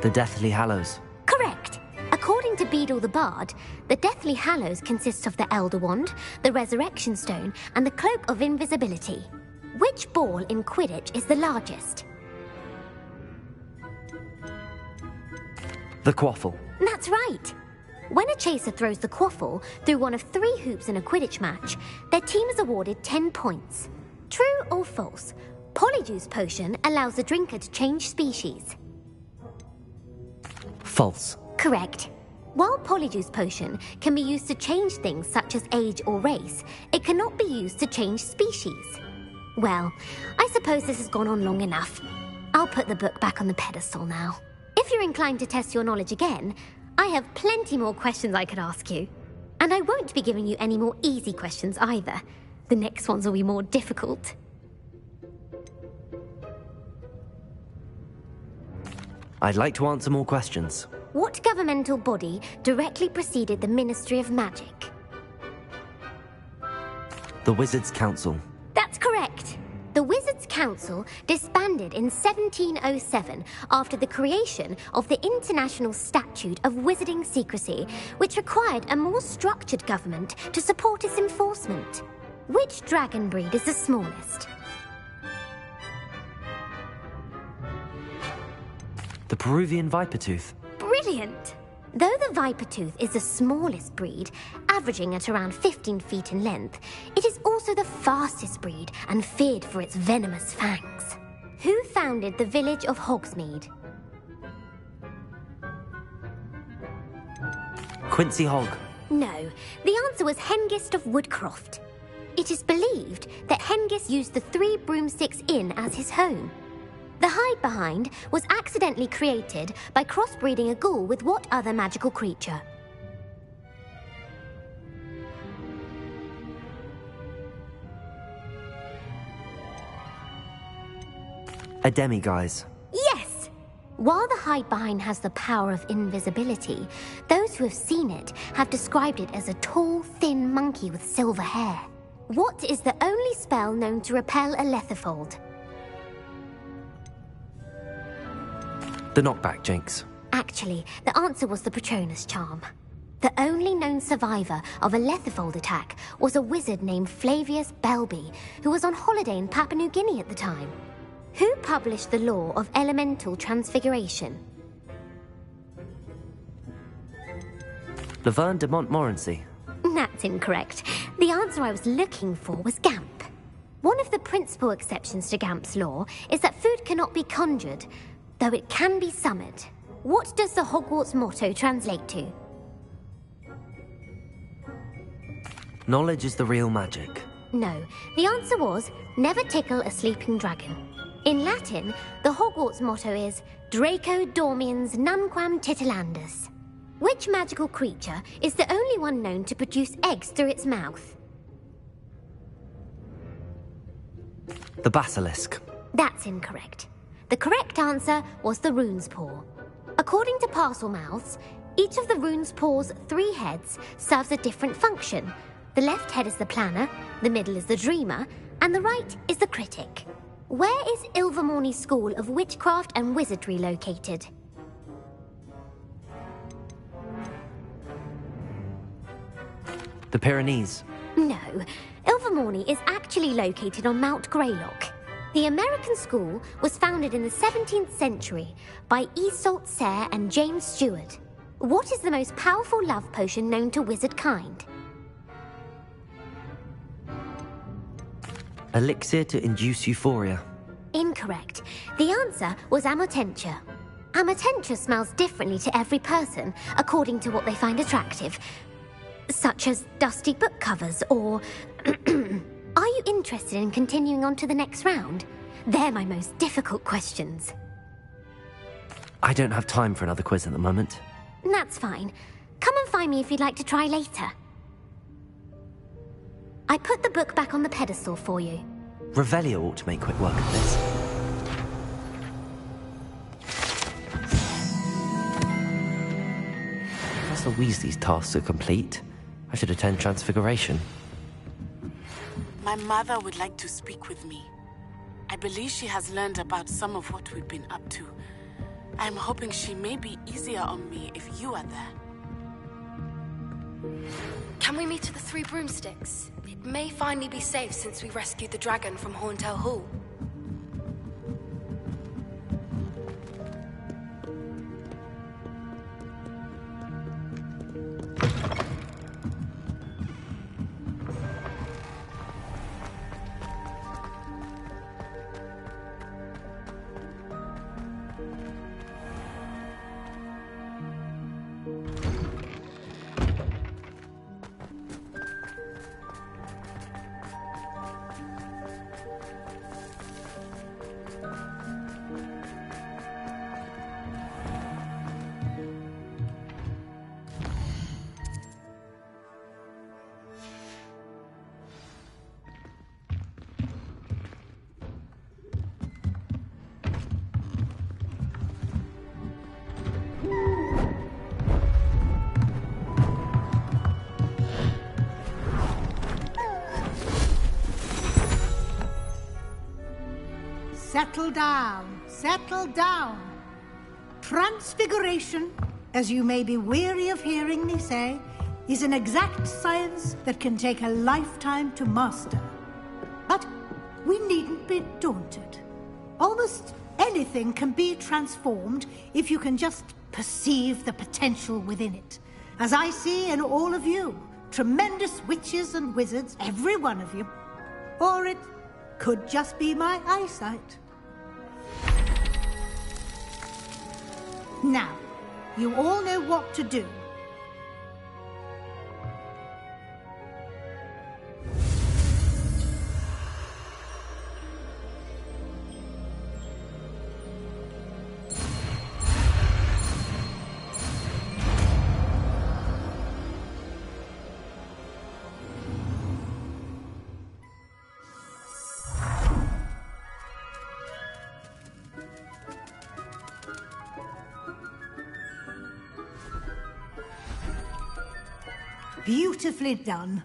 The Deathly Hallows. Correct! According to Beedle the Bard, the Deathly Hallows consists of the Elder Wand, the Resurrection Stone, and the Cloak of Invisibility. Which ball in Quidditch is the largest? The quaffle. That's right! When a chaser throws the quaffle through one of 3 hoops in a Quidditch match, their team is awarded 10 points. True or false? Polyjuice Potion allows the drinker to change species. False. Correct. While Polyjuice Potion can be used to change things such as age or race, it cannot be used to change species. Well, I suppose this has gone on long enough. I'll put the book back on the pedestal now. If you're inclined to test your knowledge again, I have plenty more questions I could ask you. And I won't be giving you any more easy questions either. The next ones will be more difficult. I'd like to answer more questions. What governmental body directly preceded the Ministry of Magic? The Wizards' Council. That's correct. The Wizards' Council disbanded in 1707 after the creation of the International Statute of Wizarding Secrecy, which required a more structured government to support its enforcement. Which dragon breed is the smallest? The Peruvian Vipertooth. Brilliant! Though the Vipertooth is the smallest breed, averaging at around 15 feet in length, it is also the fastest breed and feared for its venomous fangs. Who founded the village of Hogsmeade? Quincy Hogg. No, the answer was Hengist of Woodcroft. It is believed that Hengist used the 3 Broomsticks Inn as his home. The hide-behind was accidentally created by crossbreeding a ghoul with what other magical creature? A demiguise. Yes! While the hide-behind has the power of invisibility, those who have seen it have described it as a tall, thin monkey with silver hair. What is the only spell known to repel a lethifold? The knockback jinx. Actually, the answer was the Patronus charm. The only known survivor of a lethifold attack was a wizard named Flavius Belby, who was on holiday in Papua New Guinea at the time. Who published the law of elemental transfiguration? Laverne de Montmorency. That's incorrect. The answer I was looking for was Gamp. One of the principal exceptions to Gamp's law is that food cannot be conjured, though it can be summoned. What does the Hogwarts motto translate to? Knowledge is the real magic. no. The answer was, never tickle a sleeping dragon. In Latin, the Hogwarts motto is, Draco dormiens nunquam titilandus. Which magical creature is the only one known to produce eggs through its mouth? The basilisk. That's incorrect. The correct answer was the rune's paw. According to Parselmouths, each of the rune's paw's 3 heads serves a different function. The left head is the planner, the middle is the dreamer, and the right is the critic. Where is Ilvermorny School of Witchcraft and Wizardry located? The Pyrenees. No, Ilvermorny is actually located on Mount Greylock. The American school was founded in the 17th century by Iseult Sayre and James Stewart. What is the most powerful love potion known to wizard kind? Elixir to induce euphoria. Incorrect. The answer was Amotentia. Amotentia smells differently to every person, according to what they find attractive, such as dusty book covers or... Are you interested in continuing on to the next round? They're my most difficult questions. I don't have time for another quiz at the moment. That's fine. Come and find me if you'd like to try later. I put the book back on the pedestal for you. Revelio ought to make quick work of this. Professor Weasley's tasks are complete. I should attend Transfiguration. My mother would like to speak with me. I believe she has learned about some of what we've been up to. I'm hoping she may be easier on me if you are there. Can we meet at the Three Broomsticks? It may finally be safe since we rescued the dragon from Horntail Hall. Settle down, settle down. Transfiguration, as you may be weary of hearing me say, is an exact science that can take a lifetime to master. But we needn't be daunted. Almost anything can be transformed if you can just perceive the potential within it. As I see in all of you, tremendous witches and wizards, every one of you. Or it could just be my eyesight. Now, you all know what to do. Beautifully done.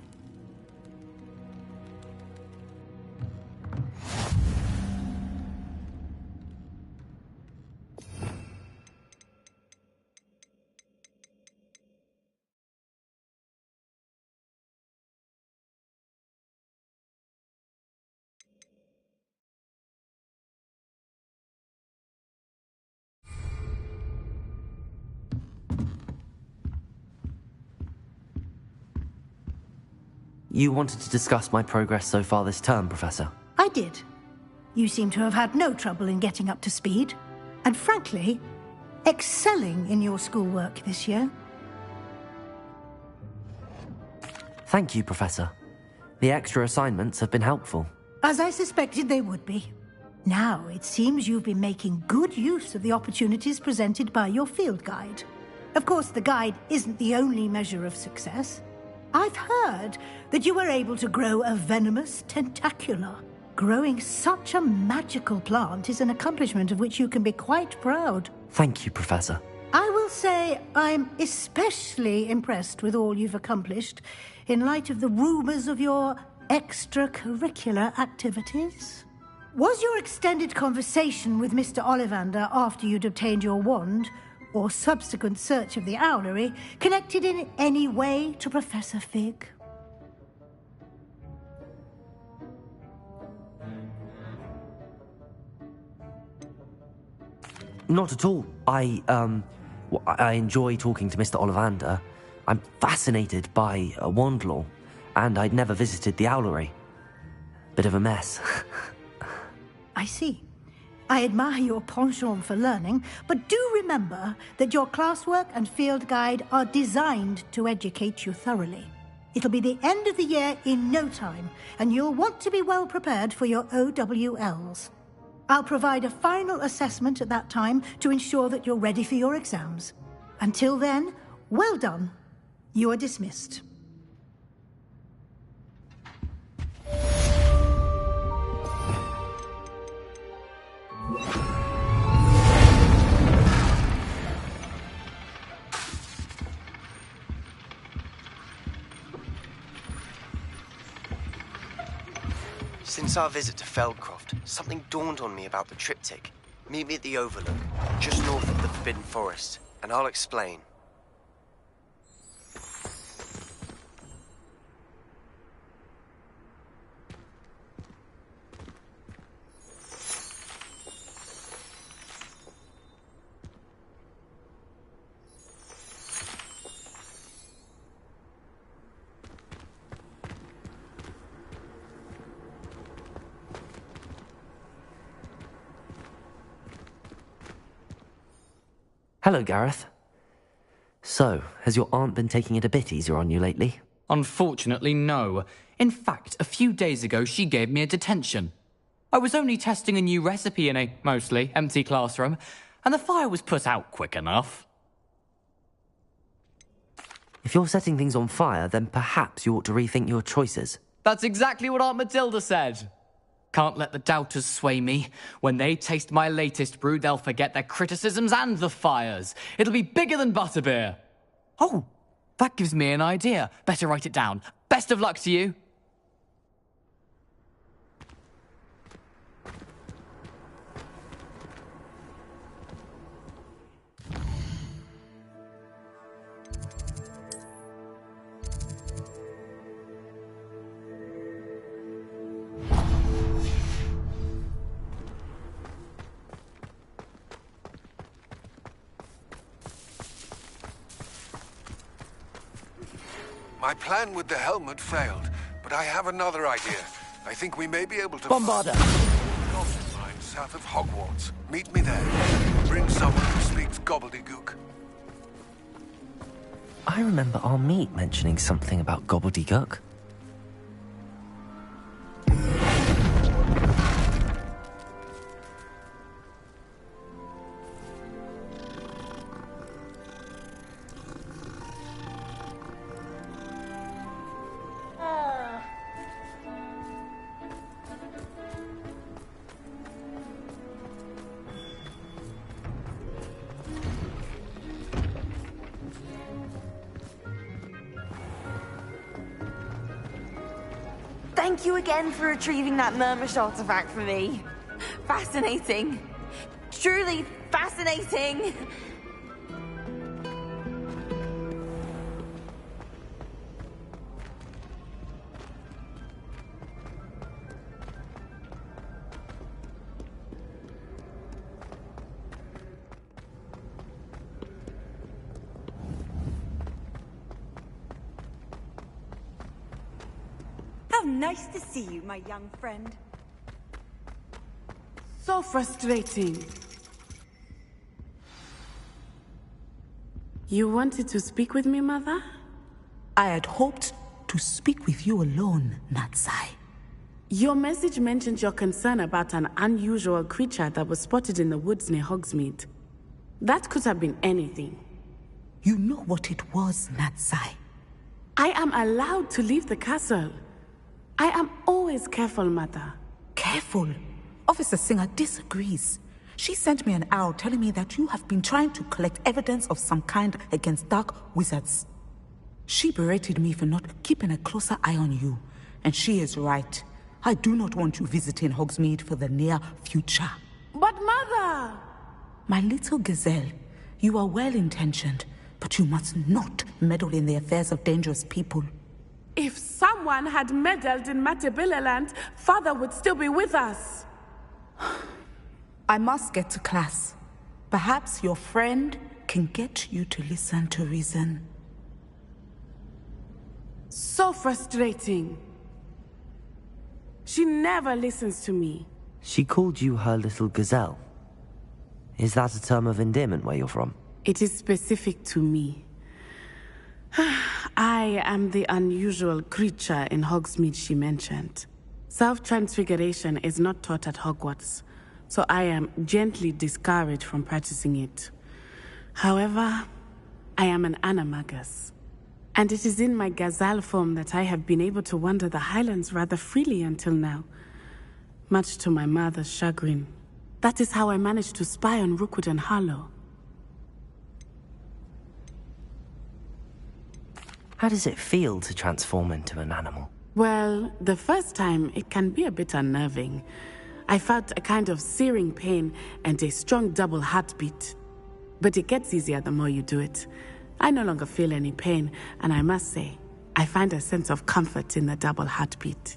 You wanted to discuss my progress so far this term, Professor? I did. You seem to have had no trouble in getting up to speed. And frankly, excelling in your schoolwork this year. Thank you, Professor. The extra assignments have been helpful. As I suspected they would be. Now, it seems you've been making good use of the opportunities presented by your field guide. Of course, the guide isn't the only measure of success. I've heard that you were able to grow a venomous tentacula. Growing such a magical plant is an accomplishment of which you can be quite proud. Thank you, Professor. I will say I'm especially impressed with all you've accomplished in light of the rumors of your extracurricular activities. Was your extended conversation with Mr. Ollivander after you'd obtained your wand, or subsequent search of the owlery, connected in any way to Professor Fig? Not at all. I enjoy talking to Mr. Ollivander. I'm fascinated by wand lore, and I'd never visited the owlery. Bit of a mess. I see. I admire your penchant for learning, but do remember that your classwork and field guide are designed to educate you thoroughly. It'll be the end of the year in no time, and you'll want to be well prepared for your OWLs. I'll provide a final assessment at that time to ensure that you're ready for your exams. Until then, well done. You are dismissed. Since our visit to Feldcroft, something dawned on me about the triptych. Meet me at the Overlook, just north of the Forbidden Forest, and I'll explain. Hello, Gareth. So, has your aunt been taking it a bit easier on you lately? Unfortunately, no. In fact, a few days ago, she gave me a detention. I was only testing a new recipe in a mostly empty classroom, and the fire was put out quick enough. If you're setting things on fire, then perhaps you ought to rethink your choices. That's exactly what Aunt Matilda said. Can't let the doubters sway me. When they taste my latest brew, they'll forget their criticisms and the fires. It'll be bigger than butterbeer. Oh, that gives me an idea. Better write it down. Best of luck to you. My plan with the helmet failed, but I have another idea. I think we may be able to Bombarda! Goblin mine south of Hogwarts. Meet me there. Bring someone who speaks gobbledygook. I remember our meet mentioning something about gobbledygook. Thank you again for retrieving that Murmish artifact for me. Fascinating. Truly fascinating. How nice to see you, my young friend. So frustrating. You wanted to speak with me, Mother? I had hoped to speak with you alone, Natsai. Your message mentioned your concern about an unusual creature that was spotted in the woods near Hogsmeade. That could have been anything. You know what it was, Natsai. I am allowed to leave the castle. I am always careful, Mother. Careful? Officer Singer disagrees. She sent me an owl telling me that you have been trying to collect evidence of some kind against dark wizards. She berated me for not keeping a closer eye on you, and she is right. I do not want you visiting Hogsmeade for the near future. But Mother! My little gazelle, you are well-intentioned, but you must not meddle in the affairs of dangerous people. If someone had meddled in Matabeleland, Father would still be with us. I must get to class. Perhaps your friend can get you to listen to reason. So frustrating. She never listens to me. She called you her little gazelle. Is that a term of endearment where you're from? It is specific to me. I am the unusual creature in Hogsmeade she mentioned. Self-transfiguration is not taught at Hogwarts, so I am gently discouraged from practicing it. However, I am an animagus, and it is in my gazelle form that I have been able to wander the Highlands rather freely until now, much to my mother's chagrin. That is how I managed to spy on Rookwood and Harlow. How does it feel to transform into an animal? Well, the first time, it can be a bit unnerving. I felt a kind of searing pain and a strong double heartbeat. But it gets easier the more you do it. I no longer feel any pain, and I must say, I find a sense of comfort in the double heartbeat.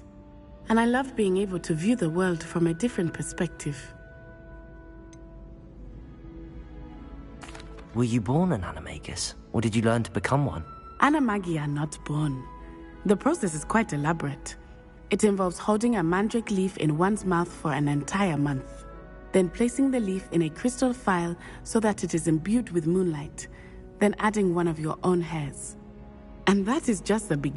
And I love being able to view the world from a different perspective. Were you born an animagus, or did you learn to become one? Animagi are not born. The process is quite elaborate. It involves holding a mandrake leaf in one's mouth for an entire month, then placing the leaf in a crystal phial so that it is imbued with moonlight, then adding one of your own hairs. And that is just the beginning.